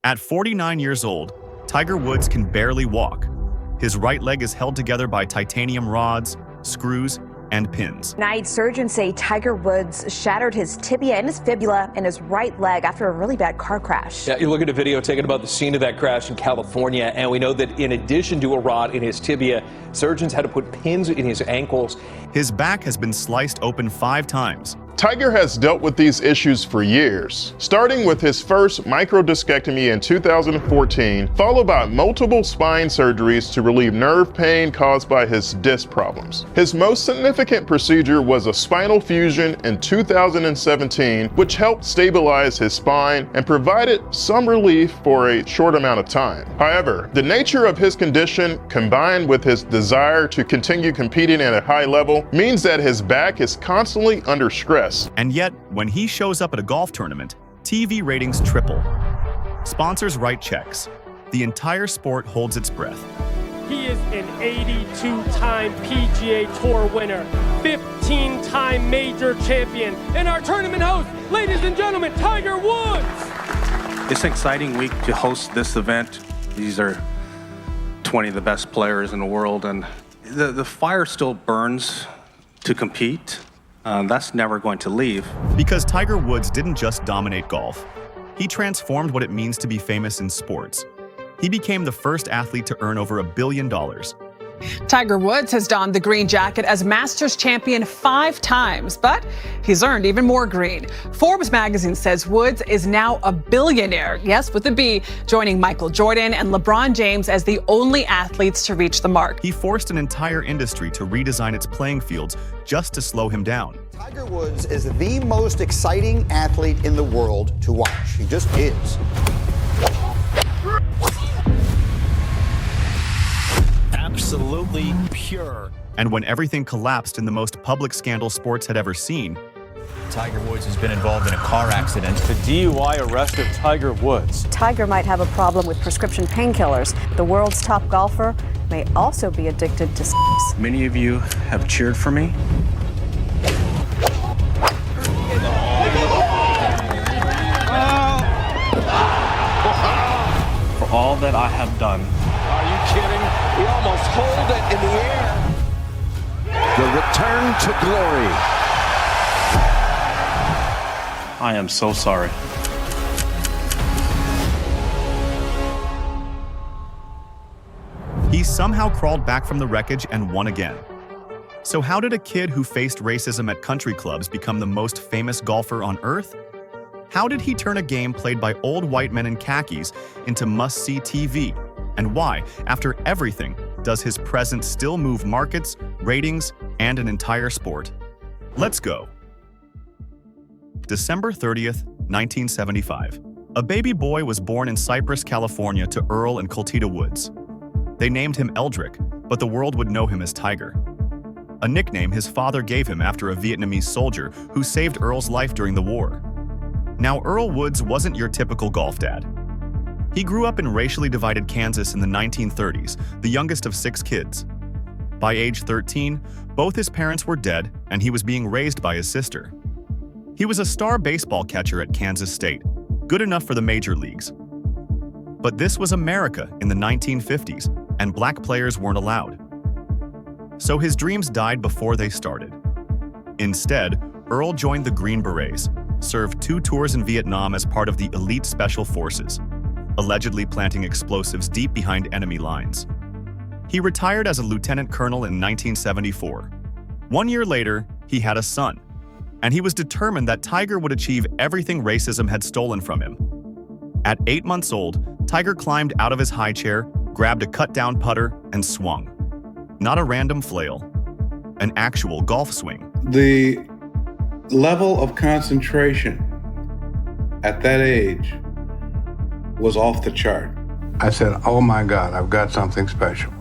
At 49 years old, Tiger Woods can barely walk. His right leg is held together by titanium rods, screws, and pins. Tonight, surgeons say Tiger Woods shattered his tibia and his fibula in his right leg after a really bad car crash. Yeah, you look at a video taken about the scene of that crash in California, and we know that in addition to a rod in his tibia, surgeons had to put pins in his ankles. His back has been sliced open 5 times. Tiger has dealt with these issues for years, starting with his first microdiscectomy in 2014, followed by multiple spine surgeries to relieve nerve pain caused by his disc problems. His most significant procedure was a spinal fusion in 2017, which helped stabilize his spine and provided some relief for a short amount of time. However, the nature of his condition, combined with his desire to continue competing at a high level, means that his back is constantly under stress. And yet, when he shows up at a golf tournament, TV ratings triple. Sponsors write checks. The entire sport holds its breath. He is an 82-time PGA Tour winner, 15-time major champion, and our tournament host, ladies and gentlemen, Tiger Woods. It's an exciting week to host this event. These are 20 of the best players in the world, and the fire still burns to compete. That's never going to leave. Because Tiger Woods didn't just dominate golf. He transformed what it means to be famous in sports. He became the first athlete to earn over $1 billion. Tiger Woods has donned the green jacket as Masters champion 5 times, but he's earned even more green. Forbes magazine says Woods is now a billionaire, yes, with a B, joining Michael Jordan and LeBron James as the only athletes to reach the mark. He forced an entire industry to redesign its playing fields just to slow him down. Tiger Woods is the most exciting athlete in the world to watch. He just is. Absolutely pure. And when everything collapsed in the most public scandal sports had ever seen, Tiger Woods has been involved in a car accident. The DUI arrest of Tiger Woods. Tiger might have a problem with prescription painkillers. The world's top golfer may also be addicted to sex. Many of you have cheered for me. For all that I have done. Are you kidding? He almost hold it in the air. The return to glory. I am so sorry. he somehow crawled back from the wreckage and won again. So how did a kid who faced racism at country clubs become the most famous golfer on earth? How did he turn a game played by old white men in khakis into must-see TV? And why, after everything, does his presence still move markets, ratings, and an entire sport? Let's go. December 30th, 1975. A baby boy was born in Cypress, California to Earl and Clotilda Woods. They named him Eldrick, but the world would know him as Tiger. A nickname his father gave him after a Vietnamese soldier who saved Earl's life during the war. Now, Earl Woods wasn't your typical golf dad. He grew up in racially divided Kansas in the 1930s, the youngest of 6 kids. By age 13, both his parents were dead, and he was being raised by his sister. He was a star baseball catcher at Kansas State, good enough for the major leagues. But this was America in the 1950s, and black players weren't allowed. So his dreams died before they started. Instead, Earl joined the Green Berets, served 2 tours in Vietnam as part of the elite special forces, allegedly planting explosives deep behind enemy lines. He retired as a lieutenant colonel in 1974. 1 year later, he had a son, and he was determined that Tiger would achieve everything racism had stolen from him. At 8 months old, Tiger climbed out of his high chair, grabbed a cut-down putter, and swung. Not a random flail, an actual golf swing. The level of concentration at that age was off the chart. I said, oh my God, I've got something special.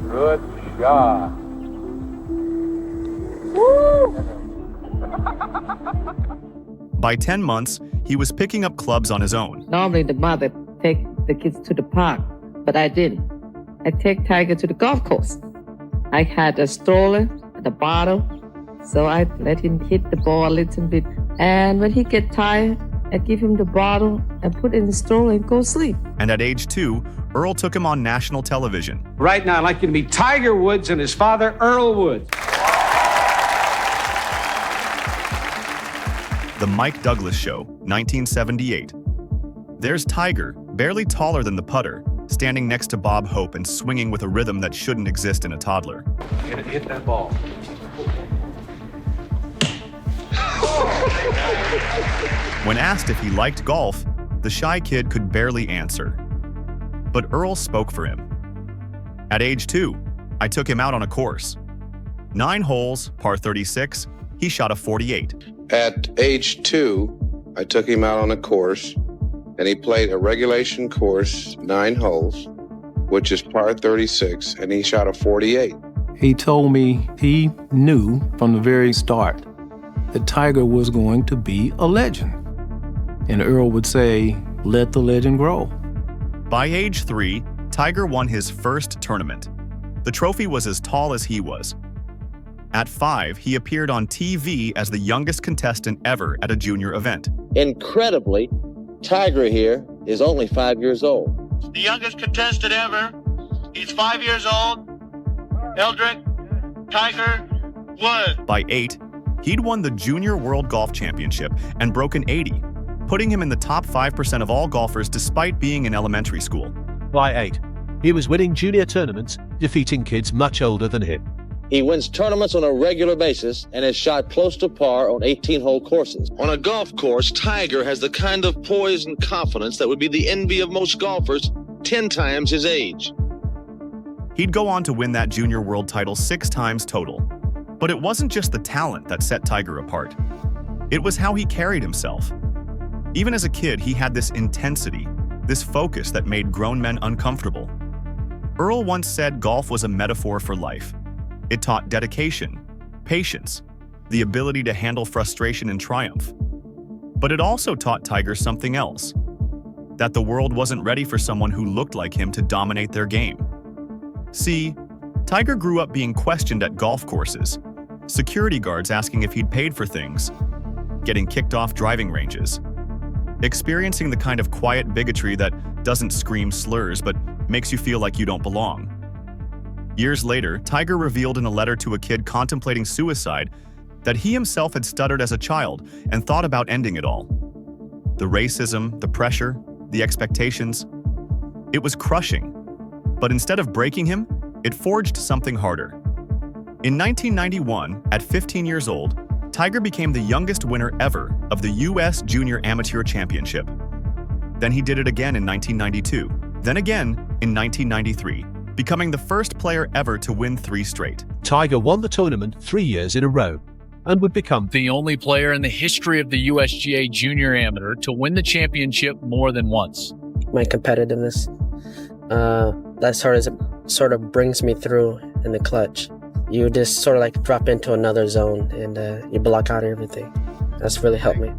Good shot. By 10 months, he was picking up clubs on his own. Normally the mother take the kids to the park, but I didn't. I take Tiger to the golf course. I had a stroller and a bottle, so I let him hit the ball a little bit. And when he get tired I give him the bottle, I put in the stroller and go sleep. And at age 2, Earl took him on national television. Right now, I'd like you to meet Tiger Woods and his father, Earl Woods. The Mike Douglas Show, 1978. There's Tiger, barely taller than the putter, standing next to Bob Hope and swinging with a rhythm that shouldn't exist in a toddler. Hit that ball. When asked if he liked golf, the shy kid could barely answer. But Earl spoke for him. At age 2, I took him out on a course. 9 holes, par 36, he shot a 48. At age 2, I took him out on a course, and he played a regulation course, 9 holes, which is par 36, and he shot a 48. He told me he knew from the very start that Tiger was going to be a legend. And Earl would say, let the legend grow. By age 3, Tiger won his first tournament. The trophy was as tall as he was. At 5, he appeared on TV as the youngest contestant ever at a junior event. Incredibly, Tiger here is only 5 years old. The youngest contestant ever. He's 5 years old. Eldrick Tiger Woods. By 8, he'd won the Junior World Golf Championship and broken 80, putting him in the top 5% of all golfers despite being in elementary school. By 8, he was winning junior tournaments, defeating kids much older than him. He wins tournaments on a regular basis and has shot close to par on 18-hole courses. On a golf course, Tiger has the kind of poise and confidence that would be the envy of most golfers 10 times his age. He'd go on to win that junior world title 6 times total. But it wasn't just the talent that set Tiger apart. It was how he carried himself. Even as a kid, he had this intensity, this focus that made grown men uncomfortable. Earl once said golf was a metaphor for life. It taught dedication, patience, the ability to handle frustration and triumph. But it also taught Tiger something else, that the world wasn't ready for someone who looked like him to dominate their game. See, Tiger grew up being questioned at golf courses, security guards asking if he'd paid for things, getting kicked off driving ranges, experiencing the kind of quiet bigotry that doesn't scream slurs but makes you feel like you don't belong. Years later, Tiger revealed in a letter to a kid contemplating suicide that he himself had stuttered as a child and thought about ending it all. The racism, the pressure, the expectations, it was crushing. But instead of breaking him, it forged something harder. In 1991, at 15 years old, Tiger became the youngest winner ever of the U.S. Junior Amateur Championship. Then he did it again in 1992, then again in 1993, becoming the first player ever to win 3 straight. Tiger won the tournament 3 years in a row and would become the only player in the history of the USGA Junior Amateur to win the championship more than once. My competitiveness, that sort of brings me through in the clutch. You just sort of like drop into another zone and you block out everything. That's really helped me.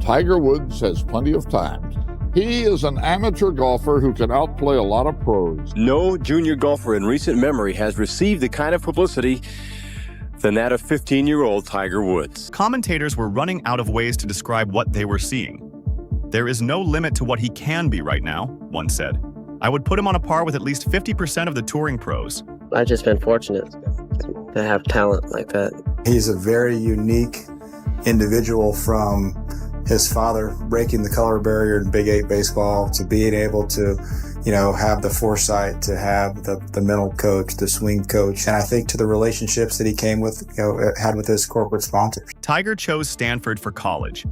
Tiger Woods has plenty of time. He is an amateur golfer who can outplay a lot of pros. No junior golfer in recent memory has received the kind of publicity than that of 15-year-old Tiger Woods. Commentators were running out of ways to describe what they were seeing. There is no limit to what he can be right now, one said. I would put him on a par with at least 50% of the touring pros. I've just been fortunate to have talent like that. He's a very unique individual, from his father breaking the color barrier in Big 8 baseball to being able to, have the foresight to have the mental coach, the swing coach, and I think to the relationships that he had with his corporate sponsors. Tiger chose Stanford for college.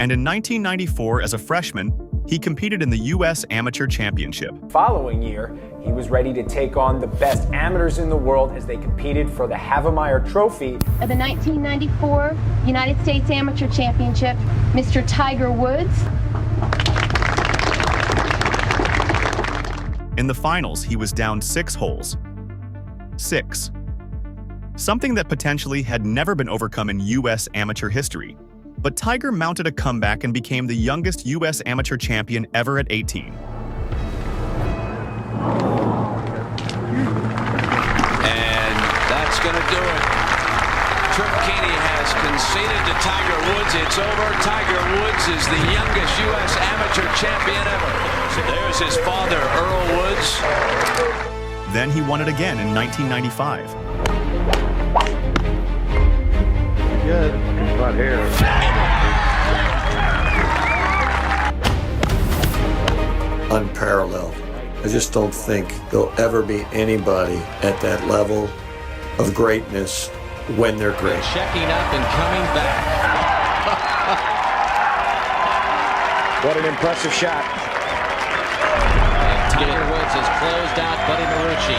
And in 1994, as a freshman, he competed in the U.S. Amateur Championship. Following year, he was ready to take on the best amateurs in the world as they competed for the Havemeyer Trophy. At the 1994 United States Amateur Championship, Mr. Tiger Woods. In the finals, he was down 6 holes. 6. Something that potentially had never been overcome in U.S. amateur history. But Tiger mounted a comeback and became the youngest U.S. amateur champion ever at 18. And that's going to do it. Tripp Keeney has conceded to Tiger Woods. It's over. Tiger Woods is the youngest U.S. amateur champion ever. So there's his father, Earl Woods. Then he won it again in 1995. Good. Right here. Unparalleled. I just don't think there'll ever be anybody at that level of greatness when they're great. Checking up and coming back. What an impressive shot. And Tiger Woods has closed out Buddy Marucci.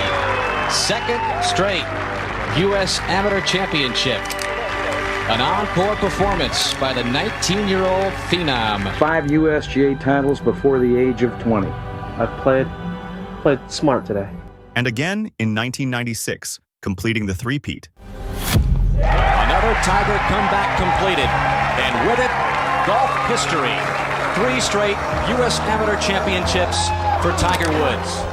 Second straight U.S. Amateur Championship. An encore performance by the 19-year-old phenom. 5 USGA titles before the age of 20. I played smart today. And again in 1996, completing the three-peat. Another Tiger comeback completed. And with it, golf history. 3 straight U.S. Amateur Championships for Tiger Woods.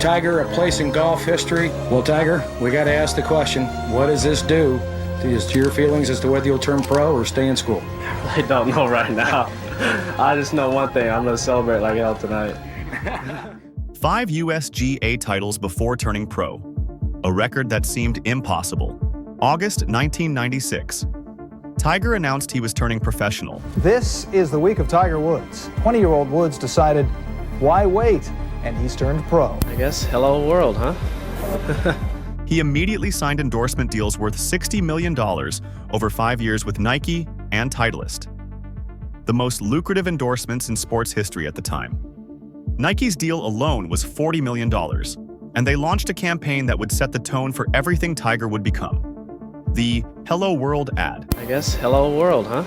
Tiger, a place in golf history. Well, Tiger, we got to ask the question, what does this do to your feelings as to whether you'll turn pro or stay in school? I don't know right now. I just know one thing. I'm going to celebrate like hell tonight. 5 USGA titles before turning pro. A record that seemed impossible. August 1996. Tiger announced he was turning professional. This is the week of Tiger Woods. 20-year-old Woods decided, why wait? And he's turned pro. I guess hello world, huh? He immediately signed endorsement deals worth $60 million over 5 years with Nike and Titleist. The most lucrative endorsements in sports history at the time. Nike's deal alone was $40 million, and they launched a campaign that would set the tone for everything Tiger would become. The Hello World ad. I guess hello world, huh?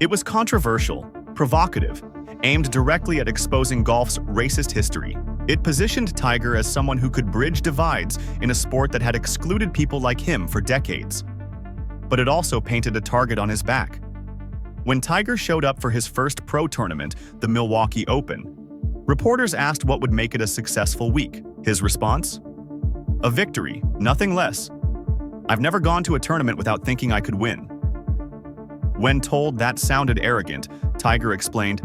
It was controversial, provocative, aimed directly at exposing golf's racist history. It positioned Tiger as someone who could bridge divides in a sport that had excluded people like him for decades. But it also painted a target on his back. When Tiger showed up for his first pro tournament, the Milwaukee Open, reporters asked what would make it a successful week. His response? A victory, nothing less. I've never gone to a tournament without thinking I could win. When told that sounded arrogant, Tiger explained,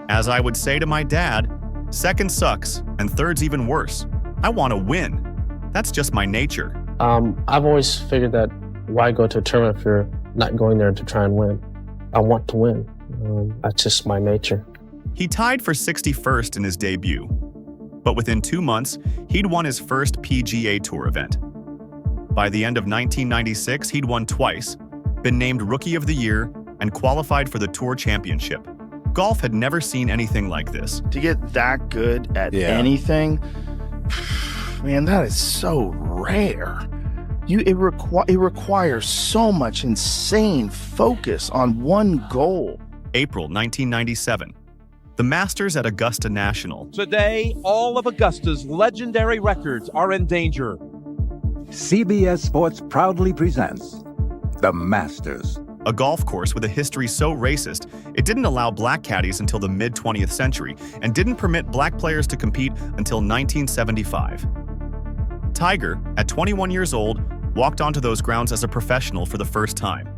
as I would say to my dad, second sucks and third's even worse. I want to win. That's just my nature. I've always figured that why go to a tournament if you're not going there to try and win? I want to win. That's just my nature. He tied for 61st in his debut, but within 2 months, he'd won his first PGA Tour event. By the end of 1996, he'd won twice, been named Rookie of the Year, and qualified for the Tour Championship. Golf had never seen anything like this. To get that good at anything, man, that is so rare. It requires so much insane focus on one goal. April 1997. The Masters at Augusta National. Today, all of Augusta's legendary records are in danger. CBS Sports proudly presents The Masters. A golf course with a history so racist, it didn't allow black caddies until the mid-20th century and didn't permit black players to compete until 1975. Tiger, at 21 years old, walked onto those grounds as a professional for the first time.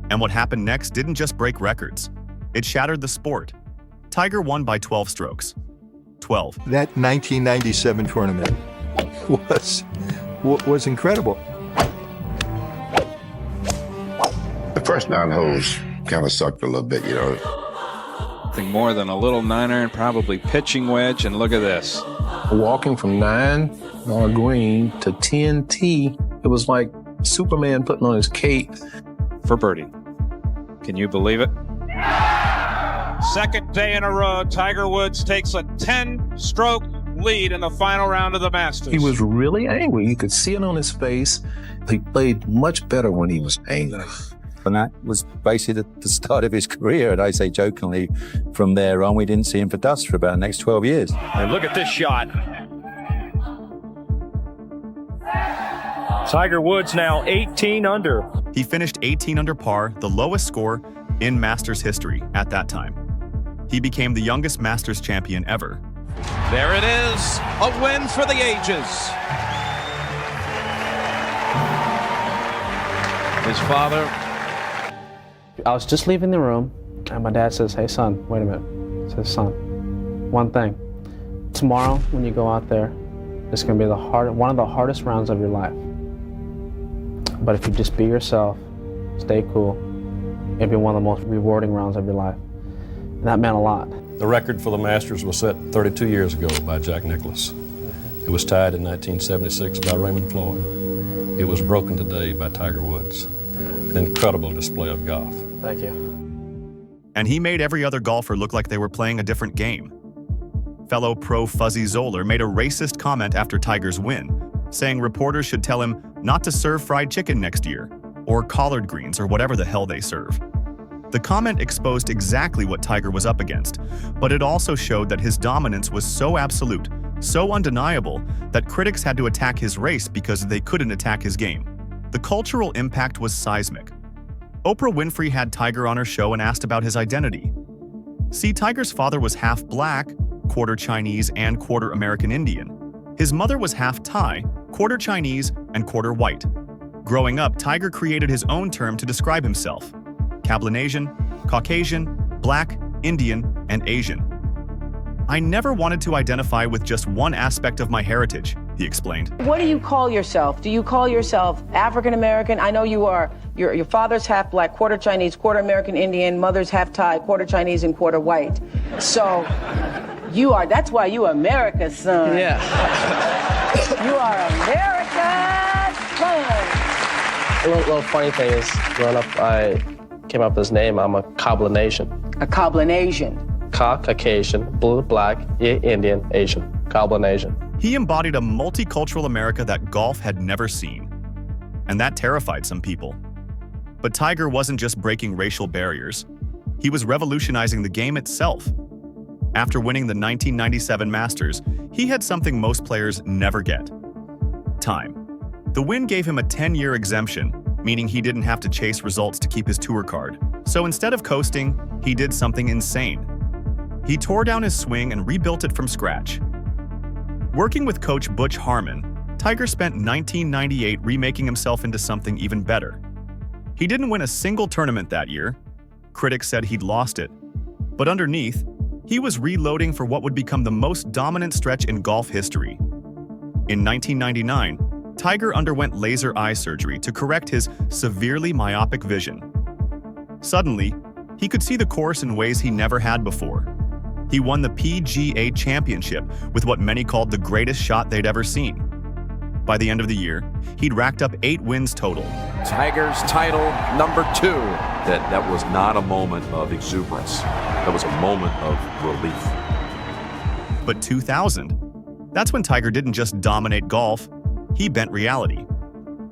And what happened next didn't just break records. It shattered the sport. Tiger won by 12 strokes. 12. That 1997 tournament was incredible. The first 9 holes kind of sucked a little bit, you know. Nothing more than a little 9-iron, probably pitching wedge, and look at this. Walking from 9 on green to 10T, it was like Superman putting on his cape. For birdie. Can you believe it? Second day in a row, Tiger Woods takes a 10-stroke lead in the final round of the Masters. He was really angry. You could see it on his face. He played much better when he was angry. And that was basically the start of his career. And I say jokingly, from there on, we didn't see him for dust for about the next 12 years. And look at this shot. Tiger Woods now 18 under. He finished 18 under par, the lowest score in Masters history at that time. He became the youngest Masters champion ever. There it is, a win for the ages. His father. I was just leaving the room, and my dad says, "Hey, son, wait a minute." He says, "Son, one thing. Tomorrow, when you go out there, it's going to be one of the hardest rounds of your life. But if you just be yourself, stay cool, it'll be one of the most rewarding rounds of your life." And that meant a lot. The record for the Masters was set 32 years ago by Jack Nicklaus. It was tied in 1976 by Raymond Floyd. It was broken today by Tiger Woods. An incredible display of golf. Thank you. And he made every other golfer look like they were playing a different game. Fellow pro Fuzzy Zoller made a racist comment after Tiger's win, saying reporters should tell him not to serve fried chicken next year, or collard greens, or whatever the hell they serve. The comment exposed exactly what Tiger was up against, but it also showed that his dominance was so absolute, so undeniable, that critics had to attack his race because they couldn't attack his game. The cultural impact was seismic. Oprah Winfrey had Tiger on her show and asked about his identity. See, Tiger's father was half black, quarter Chinese, and quarter American Indian. His mother was half Thai, quarter Chinese, and quarter white. Growing up, Tiger created his own term to describe himself: Cablinasian, Caucasian, Black, Indian, and Asian. "I never wanted to identify with just one aspect of my heritage," he explained. What do you call yourself? Do you call yourself African American? I know you are. Your father's half black, quarter Chinese, quarter American Indian, mother's half Thai, quarter Chinese, and quarter white. So you are, that's why you are America's son. Yeah. You are America's son. A little funny thing is, growing up, I came up with this name. I'm a Cablinasian. A Cablinasian. Caucasian, blue, black, Indian, Asian. Cablinasian. He embodied a multicultural America that golf had never seen. And that terrified some people. But Tiger wasn't just breaking racial barriers. He was revolutionizing the game itself. After winning the 1997 Masters, he had something most players never get: time. The win gave him a 10-year exemption, meaning he didn't have to chase results to keep his tour card. So instead of coasting, he did something insane. He tore down his swing and rebuilt it from scratch. Working with coach Butch Harmon, Tiger spent 1998 remaking himself into something even better. He didn't win a single tournament that year. Critics said he'd lost it. But underneath, he was reloading for what would become the most dominant stretch in golf history. In 1999, Tiger underwent laser eye surgery to correct his severely myopic vision. Suddenly, he could see the course in ways he never had before. He won the PGA Championship with what many called the greatest shot they'd ever seen. By the end of the year, he'd racked up 8 wins total. Tiger's title number 2. That was not a moment of exuberance. That was a moment of relief. But 2000, that's when Tiger didn't just dominate golf, he bent reality.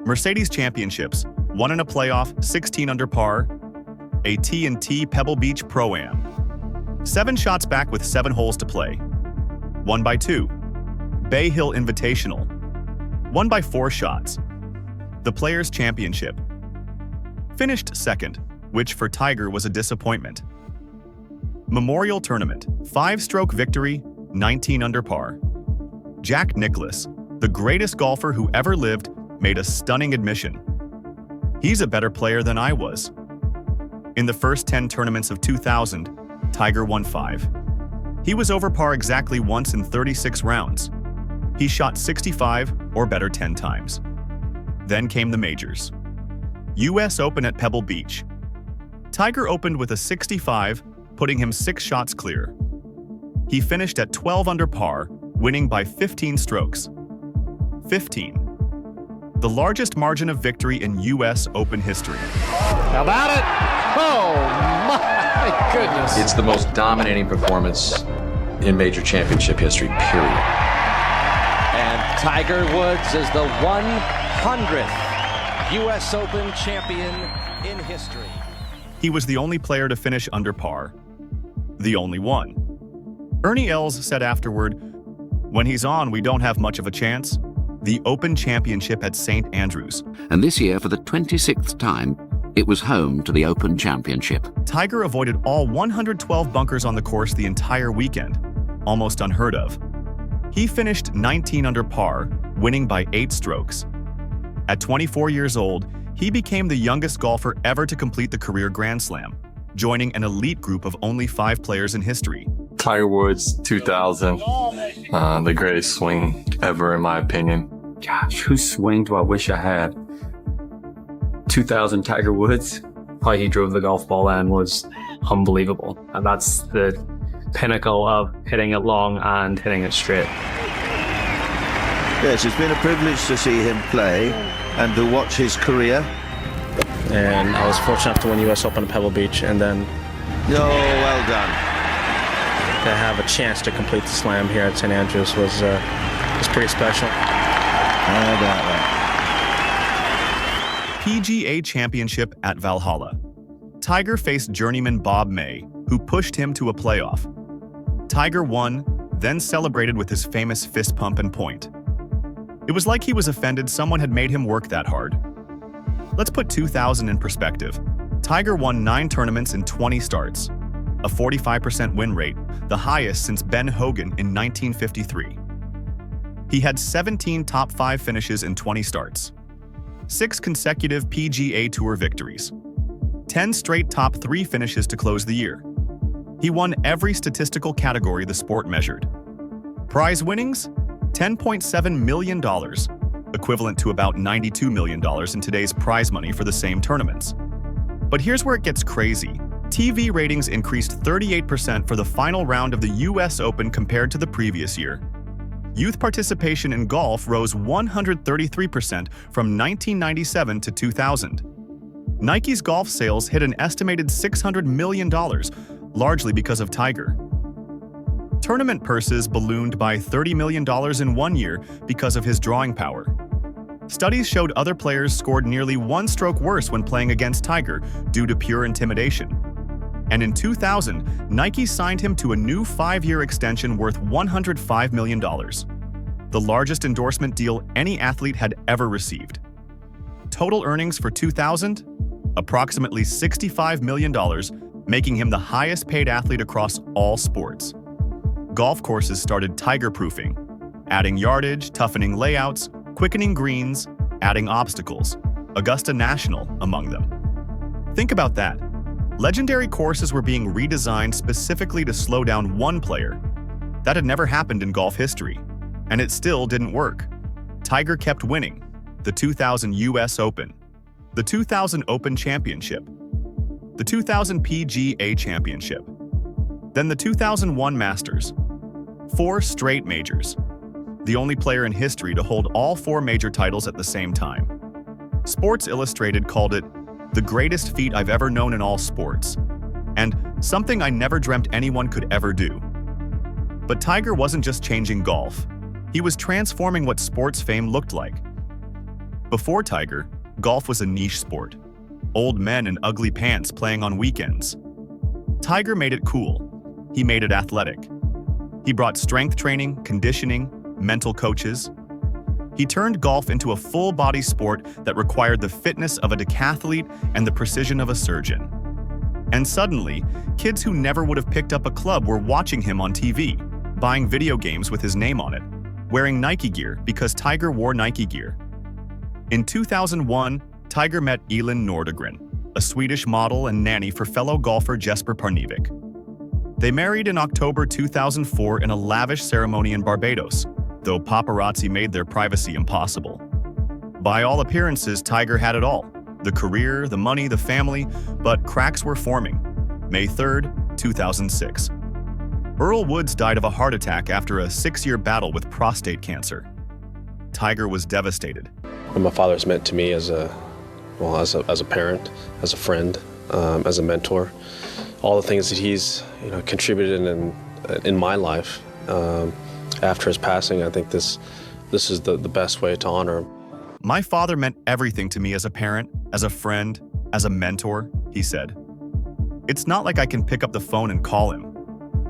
Mercedes Championships, 1 in a playoff, 16 under par, a T&T Pebble Beach Pro-Am. 7 shots back with 7 holes to play. 1 by 2. Bay Hill Invitational. 1 by 4 shots. The Players' Championship. Finished second, which for Tiger was a disappointment. Memorial Tournament, 5-stroke victory, 19 under par. Jack Nicklaus, the greatest golfer who ever lived, made a stunning admission. He's a better player than I was. In the first 10 tournaments of 2000, Tiger won 5. He was over par exactly once in 36 rounds. He shot 65 or better 10 times. Then came the majors. US Open at Pebble Beach. Tiger opened with a 65, putting him 6 shots clear. He finished at 12 under par, winning by 15 strokes. 15. The largest margin of victory in US Open history. How about it? Oh, my goodness. It's the most dominating performance in major championship history, period. And Tiger Woods is the 100th U.S. Open champion in history. He was the only player to finish under par. The only one. Ernie Els said afterward, "When he's on, we don't have much of a chance." The Open Championship at St. Andrews. And this year, for the 26th time, it was home to the Open Championship. Tiger avoided all 112 bunkers on the course the entire weekend. almost unheard of. He finished 19 under par, winning by 8 strokes. At 24 years old, he became the youngest golfer ever to complete the career Grand Slam, joining an elite group of only 5 players in history. Tiger Woods, 2000, the greatest swing ever in my opinion. Gosh, whose swing do I wish I had? 2000 Tiger Woods, how he drove the golf ball in was unbelievable. And that's the pinnacle of hitting it long and hitting it straight. Yes, it's been a privilege to see him play and to watch his career. And I was fortunate enough to win US Open at Pebble Beach, and then well done. To have a chance to complete the slam here at St. Andrews was pretty special. How about that? PGA Championship at Valhalla. Tiger faced journeyman Bob May, who pushed him to a playoff. Tiger won, then celebrated with his famous fist pump and point. It was like he was offended someone had made him work that hard. Let's put 2000 in perspective. Tiger won 9 tournaments in 20 starts, a 45% win rate, the highest since Ben Hogan in 1953. He had 17 top 5 finishes in 20 starts, 6 consecutive PGA Tour victories, 10 straight top 3 finishes to close the year. He won every statistical category the sport measured. Prize winnings? $10.7 million, equivalent to about $92 million in today's prize money for the same tournaments. But here's where it gets crazy. TV ratings increased 38% for the final round of the US Open compared to the previous year. Youth participation in golf rose 133% from 1997 to 2000. Nike's golf sales hit an estimated $600 million, largely because of Tiger. Tournament purses ballooned by $30 million in one year because of his drawing power. Studies showed other players scored nearly 1 stroke worse when playing against Tiger due to pure intimidation. And in 2000, Nike signed him to a new 5-year extension worth $105 million, the largest endorsement deal any athlete had ever received. Total earnings for 2000? Approximately $65 million, making him the highest paid athlete across all sports. Golf courses started tiger-proofing, adding yardage, toughening layouts, quickening greens, adding obstacles, Augusta National among them. Think about that. Legendary courses were being redesigned specifically to slow down one player. That had never happened in golf history, and it still didn't work. Tiger kept winning. The 2000 US Open, the 2000 Open Championship, the 2000 PGA Championship, then the 2001 Masters. 4 straight majors. The only player in history to hold all 4 major titles at the same time. Sports Illustrated called it the greatest feat I've ever known in all sports, and something I never dreamt anyone could ever do. But Tiger wasn't just changing golf. He was transforming what sports fame looked like. Before Tiger, golf was a niche sport. Old men in ugly pants playing on weekends. Tiger made it cool. He made it athletic. He brought strength training, conditioning, mental coaches. He turned golf into a full-body sport that required the fitness of a decathlete and the precision of a surgeon. And suddenly, kids who never would have picked up a club were watching him on TV, buying video games with his name on it, wearing Nike gear because Tiger wore Nike gear. In 2001, Tiger met Elin Nordegren, a Swedish model and nanny for fellow golfer Jesper Parnevik. They married in October 2004 in a lavish ceremony in Barbados, though paparazzi made their privacy impossible. By all appearances, Tiger had it all: the career, the money, the family, but cracks were forming. May 3rd, 2006. Earl Woods died of a heart attack after a 6-year battle with prostate cancer. Tiger was devastated. What my father's meant to me as a parent, as a friend, as a mentor, all the things that he's contributed in my life. After his passing, I think this is the best way to honor him. My father meant everything to me as a parent, as a friend, as a mentor, he said. It's not like I can pick up the phone and call him.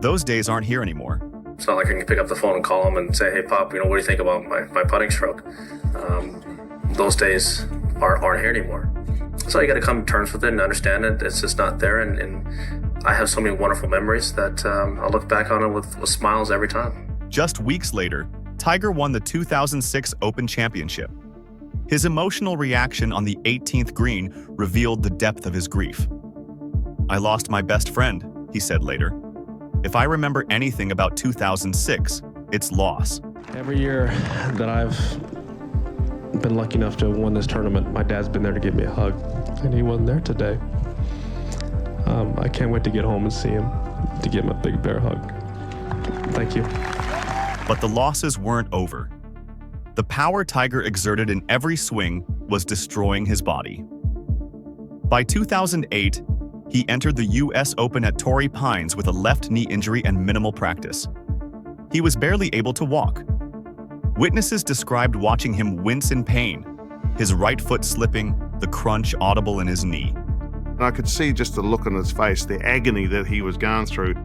Those days aren't here anymore. It's not like I can pick up the phone and call him and say, "Hey, Pop, what do you think about my putting stroke?" Those days aren't here anymore. So you got to come to terms with it and understand it. It's just not there, and I have so many wonderful memories that I look back on it with smiles every time. Just weeks later, Tiger won the 2006 Open Championship. His emotional reaction on the 18th green revealed the depth of his grief. "I lost my best friend," he said later. "If I remember anything about 2006, it's loss." Every year that I've been lucky enough to win this tournament, my dad's been there to give me a hug, and he wasn't there today. I can't wait to get home and see him, to give him a big bear hug. Thank you. But the losses weren't over. The power Tiger exerted in every swing was destroying his body. By 2008, he entered the U.S. Open at Torrey Pines with a left knee injury and minimal practice. He was barely able to walk. Witnesses described watching him wince in pain, his right foot slipping, the crunch audible in his knee. I could see just the look on his face, the agony that he was going through.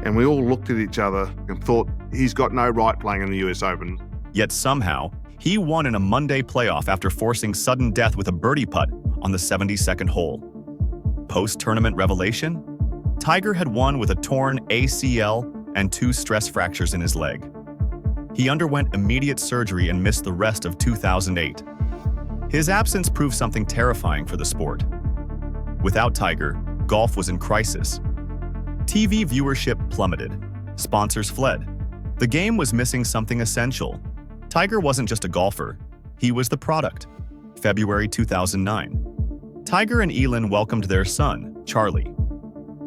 And we all looked at each other and thought, he's got no right playing in the US Open. Yet somehow, he won in a Monday playoff after forcing sudden death with a birdie putt on the 72nd hole. Post-tournament revelation? Tiger had won with a torn ACL and 2 stress fractures in his leg. He underwent immediate surgery and missed the rest of 2008. His absence proved something terrifying for the sport. Without Tiger, golf was in crisis. TV viewership plummeted. Sponsors fled. The game was missing something essential. Tiger wasn't just a golfer. He was the product. February 2009. Tiger and Elin welcomed their son, Charlie.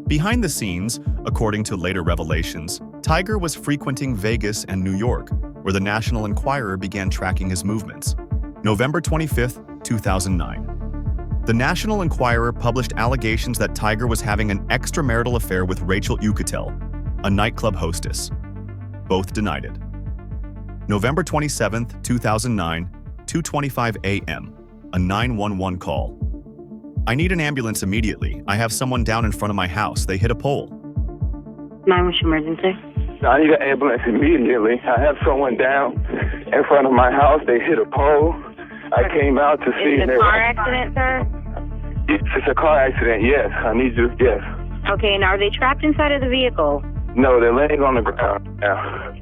Behind the scenes, according to later revelations, Tiger was frequenting Vegas and New York, where the National Enquirer began tracking his movements. November 25, 2009. The National Enquirer published allegations that Tiger was having an extramarital affair with Rachel Uchitel, a nightclub hostess. Both denied it. November 27, 2009, 2:25 a.m., a 911 call. "I need an ambulance immediately. I have someone down in front of my house. They hit a pole." 911 emergency. I need an ambulance immediately. I have someone down in front of my house. They hit a pole. I came out to see. Is it a car accident, sir? It's a car accident, yes. I need you, yes. Okay, and are they trapped inside of the vehicle? No, they're laying on the ground now.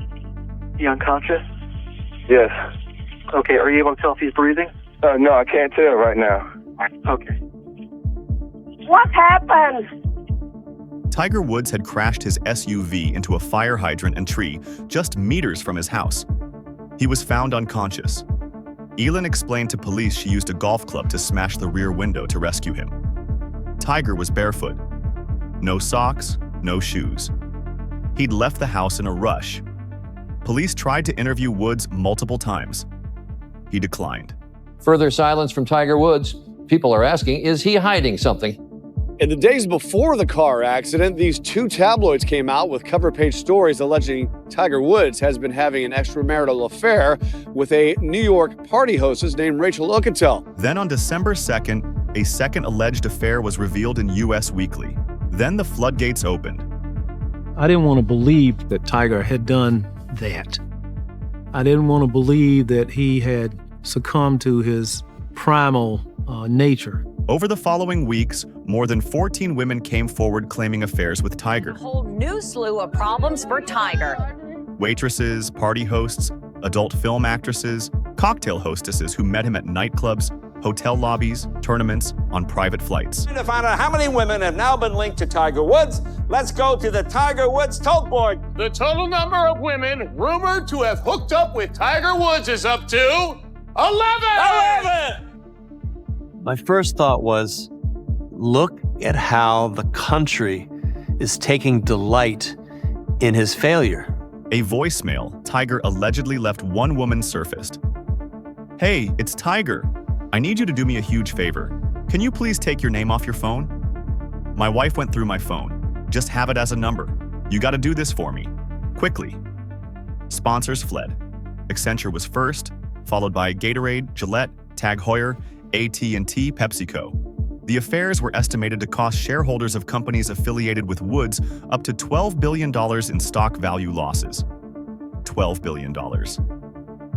You unconscious? Yes. Okay, are you able to tell if he's breathing? No, I can't tell right now. Okay. What happened? Tiger Woods had crashed his SUV into a fire hydrant and tree just meters from his house. He was found unconscious. Elin explained to police she used a golf club to smash the rear window to rescue him. Tiger was barefoot. No socks, no shoes. He'd left the house in a rush. Police tried to interview Woods multiple times. He declined. Further silence from Tiger Woods. People are asking, is he hiding something? In the days before the car accident, these 2 tabloids came out with cover-page stories alleging Tiger Woods has been having an extramarital affair with a New York party hostess named Rachel Uchitel. Then on December 2nd, a second alleged affair was revealed in U.S. Weekly. Then the floodgates opened. I didn't want to believe that Tiger had done that. I didn't want to believe that he had succumbed to his primal nature. Over the following weeks, more than 14 women came forward claiming affairs with Tiger. A whole new slew of problems for Tiger. Waitresses, party hosts, adult film actresses, cocktail hostesses who met him at nightclubs, hotel lobbies, tournaments, on private flights. To find out how many women have now been linked to Tiger Woods, let's go to the Tiger Woods tote board. The total number of women rumored to have hooked up with Tiger Woods is up to 11! My first thought was, look at how the country is taking delight in his failure. A voicemail Tiger allegedly left one woman surfaced. "Hey, it's Tiger. I need you to do me a huge favor. Can you please take your name off your phone? My wife went through my phone. Just have it as a number. You gotta do this for me. Quickly." Sponsors fled. Accenture was first, followed by Gatorade, Gillette, Tag Heuer, AT&T, PepsiCo. The affairs were estimated to cost shareholders of companies affiliated with Woods up to $12 billion in stock value losses. $12 billion.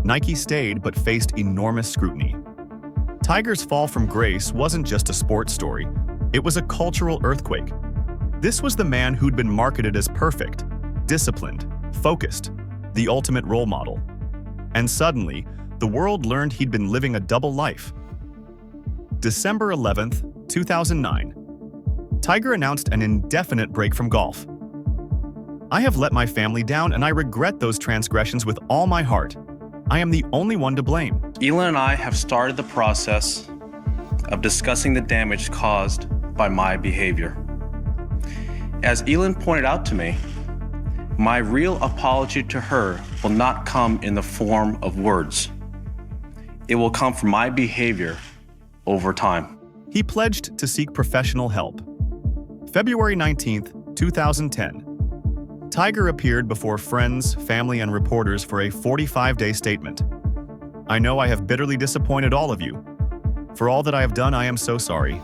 Nike stayed but faced enormous scrutiny. Tiger's fall from grace wasn't just a sports story, it was a cultural earthquake. This was the man who'd been marketed as perfect, disciplined, focused, the ultimate role model. And suddenly, the world learned he'd been living a double life. December 11th, 2009. Tiger announced an indefinite break from golf. I have let my family down and I regret those transgressions with all my heart. I am the only one to blame. Elin and I have started the process of discussing the damage caused by my behavior. As Elin pointed out to me, my real apology to her will not come in the form of words. It will come from my behavior over time. He pledged to seek professional help. February 19th, 2010. Tiger appeared before friends, family, and reporters for a 45-day statement. I know I have bitterly disappointed all of you. For all that I have done, I am so sorry.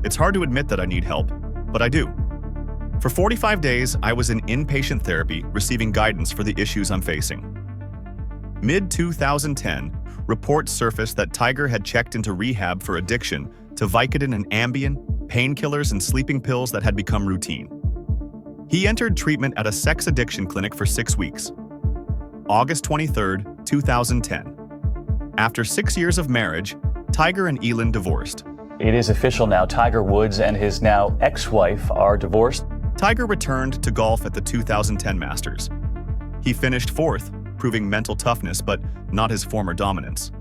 It's hard to admit that I need help, but I do. For 45 days, I was in inpatient therapy, receiving guidance for the issues I'm facing. Mid-2010, reports surfaced that Tiger had checked into rehab for addiction to Vicodin and Ambien, painkillers and sleeping pills that had become routine. He entered treatment at a sex addiction clinic for 6 weeks. August 23, 2010. After 6 years of marriage, Tiger and Elin divorced. It is official now. Tiger Woods and his now ex-wife are divorced. Tiger returned to golf at the 2010 Masters. He finished fourth, proving mental toughness but not his former dominance.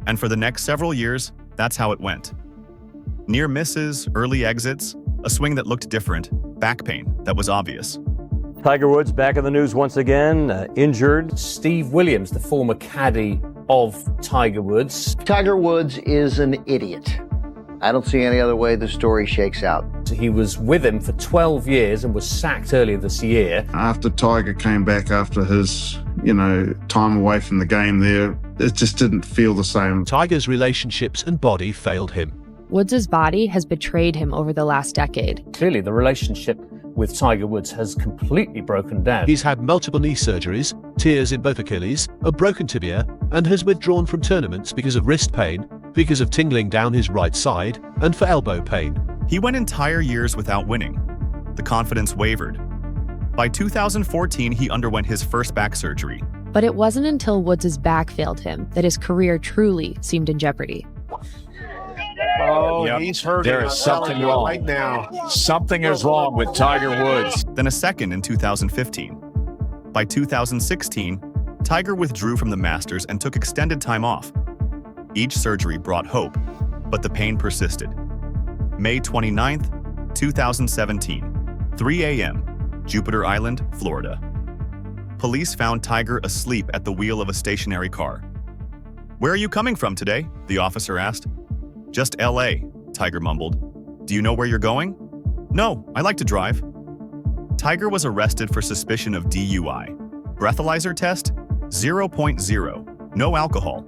And for the next several years, that's how it went. Near misses, early exits, a swing that looked different, back pain that was obvious. Tiger Woods back in the news once again, injured. Steve Williams, the former caddy of Tiger Woods. Tiger Woods is an idiot. I don't see any other way the story shakes out. He was with him for 12 years and was sacked earlier this year. After Tiger came back after his, time away from the game there, it just didn't feel the same. Tiger's relationships and body failed him. Woods' body has betrayed him over the last decade. Clearly, the relationship with Tiger Woods has completely broken down. He's had multiple knee surgeries, tears in both Achilles, a broken tibia, and has withdrawn from tournaments because of wrist pain, because of tingling down his right side, and for elbow pain. He went entire years without winning. The confidence wavered. By 2014, he underwent his first back surgery. But it wasn't until Woods' back failed him that his career truly seemed in jeopardy. Oh, yep. He's hurt. There is something wrong right now. Something is wrong with Tiger Woods. Then a second in 2015. By 2016, Tiger withdrew from the Masters and took extended time off. Each surgery brought hope, but the pain persisted. May 29th, 2017, 3 a.m., Jupiter Island, Florida. Police found Tiger asleep at the wheel of a stationary car. "Where are you coming from today?" the officer asked. "Just LA," Tiger mumbled. "Do you know where you're going?" "No, I like to drive." Tiger was arrested for suspicion of DUI. Breathalyzer test, 0.0, no alcohol.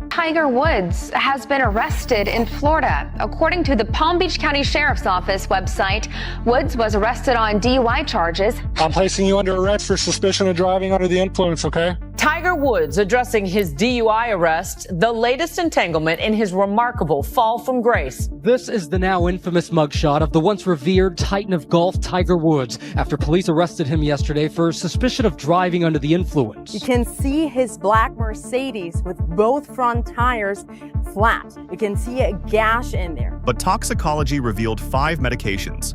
Tiger Woods has been arrested in Florida. According to the Palm Beach County Sheriff's Office website, Woods was arrested on DUI charges. I'm placing you under arrest for suspicion of driving under the influence, okay? Tiger Woods addressing his DUI arrest, the latest entanglement in his remarkable fall from grace. This is the now infamous mugshot of the once revered titan of golf, Tiger Woods, after police arrested him yesterday for suspicion of driving under the influence. You can see his black Mercedes with both front tires flat. You can see a gash in there. But toxicology revealed 5 medications: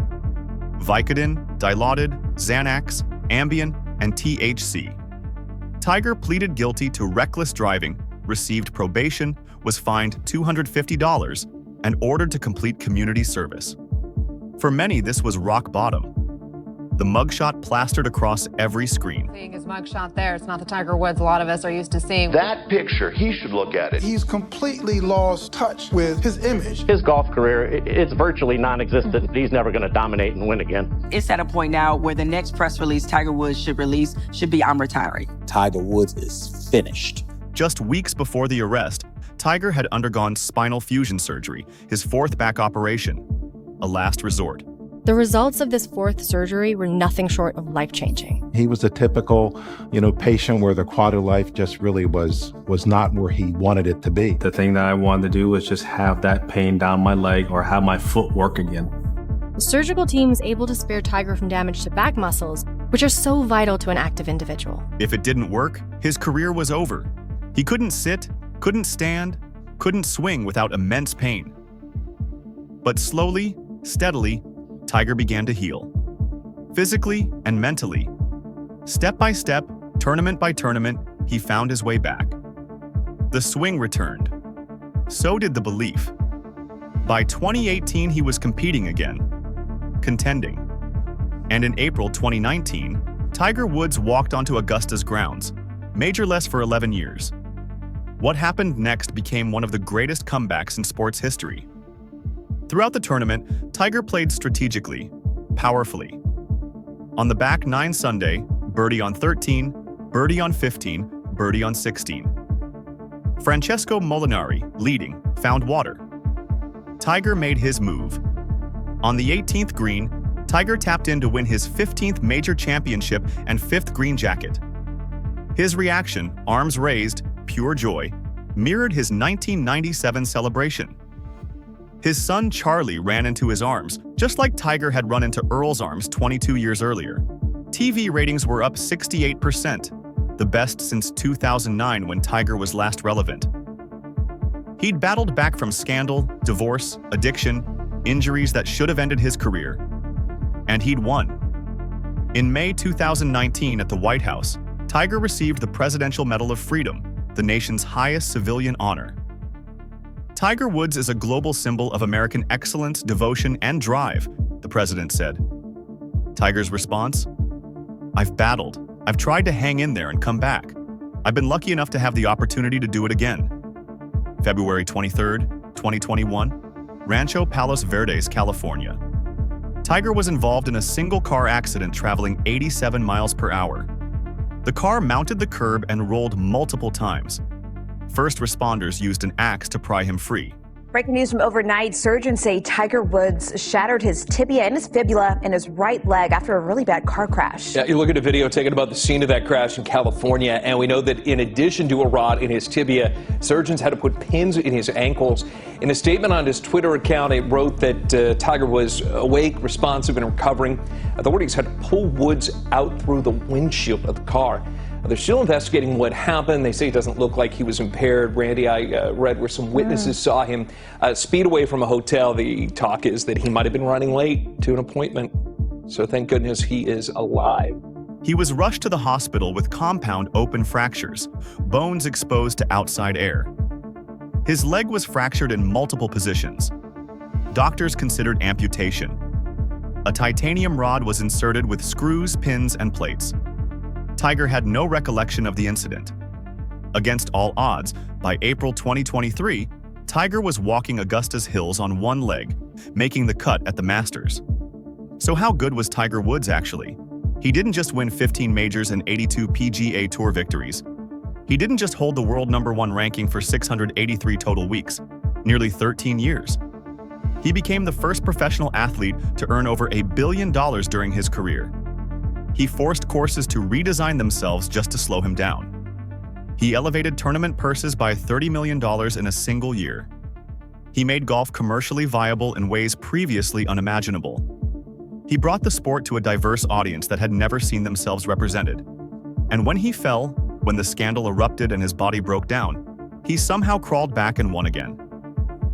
Vicodin, Dilaudid, Xanax, Ambien, and THC. Tiger pleaded guilty to reckless driving, received probation, was fined $250, and ordered to complete community service. For many, this was rock bottom. The mugshot plastered across every screen. Seeing his mugshot there, it's not the Tiger Woods a lot of us are used to seeing. That picture, he should look at it. He's completely lost touch with his image. His golf career, it's virtually non-existent. He's never going to dominate and win again. It's at a point now where the next press release Tiger Woods should release should be, "I'm retiring." Tiger Woods is finished. Just weeks before the arrest, Tiger had undergone spinal fusion surgery, his 4th back operation, a last resort. The results of this 4th surgery were nothing short of life-changing. He was a typical, patient where the quality of life just really was not where he wanted it to be. The thing that I wanted to do was just have that pain down my leg or have my foot work again. The surgical team was able to spare Tiger from damage to back muscles, which are so vital to an active individual. If it didn't work, his career was over. He couldn't sit, couldn't stand, couldn't swing without immense pain. But slowly, steadily, Tiger began to heal. Physically and mentally. Step by step, tournament by tournament, he found his way back. The swing returned. So did the belief. By 2018, he was competing again, contending. And in April 2019, Tiger Woods walked onto Augusta's grounds, majorless for 11 years. What happened next became one of the greatest comebacks in sports history. Throughout the tournament, Tiger played strategically, powerfully. On the back nine Sunday, birdie on 13, birdie on 15, birdie on 16. Francesco Molinari, leading, found water. Tiger made his move. On the 18th green, Tiger tapped in to win his 15th major championship and 5th green jacket. His reaction, arms raised, pure joy, mirrored his 1997 celebration. His son Charlie ran into his arms, just like Tiger had run into Earl's arms 22 years earlier. TV ratings were up 68%, the best since 2009 when Tiger was last relevant. He'd battled back from scandal, divorce, addiction, injuries that should have ended his career. And he'd won. In May 2019 at the White House, Tiger received the Presidential Medal of Freedom, the nation's highest civilian honor. Tiger Woods is a global symbol of American excellence, devotion, and drive, the president said. Tiger's response? I've battled. I've tried to hang in there and come back. I've been lucky enough to have the opportunity to do it again. February 23, 2021, Rancho Palos Verdes, California. Tiger was involved in a single-car accident traveling 87 miles per hour. The car mounted the curb and rolled multiple times. First responders used an axe to pry him free. Breaking news from overnight, surgeons say Tiger Woods shattered his tibia and his fibula in his right leg after a really bad car crash. Yeah, you look at a video taken about the scene of that crash in California, and we know that in addition to a rod in his tibia, surgeons had to put pins in his ankles. In a statement on his Twitter account, it wrote that Tiger was awake, responsive, and recovering. Authorities had to pull Woods out through the windshield of the car. They're still investigating what happened. They say it doesn't look like he was impaired. Randy, I read where some witnesses saw him speed away from a hotel. The talk is that he might have been running late to an appointment. So thank goodness he is alive. He was rushed to the hospital with compound open fractures, bones exposed to outside air. His leg was fractured in multiple positions. Doctors considered amputation. A titanium rod was inserted with screws, pins, and plates. Tiger had no recollection of the incident. Against all odds, by April 2023, Tiger was walking Augusta's hills on one leg, making the cut at the Masters. So how good was Tiger Woods actually? He didn't just win 15 majors and 82 PGA Tour victories. He didn't just hold the world #1 ranking for 683 total weeks, nearly 13 years. He became the first professional athlete to earn over $1 billion during his career. He forced courses to redesign themselves just to slow him down. He elevated tournament purses by $30 million in a single year. He made golf commercially viable in ways previously unimaginable. He brought the sport to a diverse audience that had never seen themselves represented. And when he fell, when the scandal erupted and his body broke down, he somehow crawled back and won again.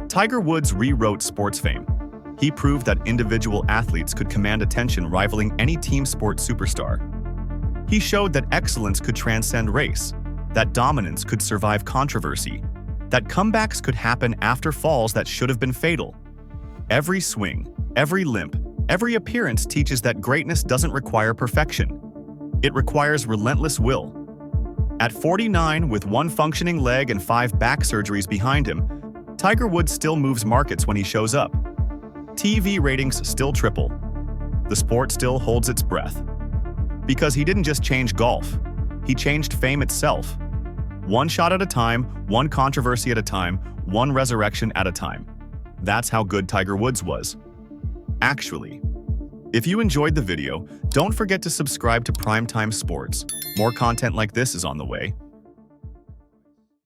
Tiger Woods rewrote sports fame. He proved that individual athletes could command attention rivaling any team sport superstar. He showed that excellence could transcend race, that dominance could survive controversy, that comebacks could happen after falls that should have been fatal. Every swing, every limp, every appearance teaches that greatness doesn't require perfection. It requires relentless will. At 49, with one functioning leg and 5 back surgeries behind him, Tiger Woods still moves markets when he shows up. TV ratings still triple. The sport still holds its breath. Because he didn't just change golf, he changed fame itself. One shot at a time, one controversy at a time, one resurrection at a time. That's how good Tiger Woods was. Actually, if you enjoyed the video, don't forget to subscribe to Primetime Sports. More content like this is on the way.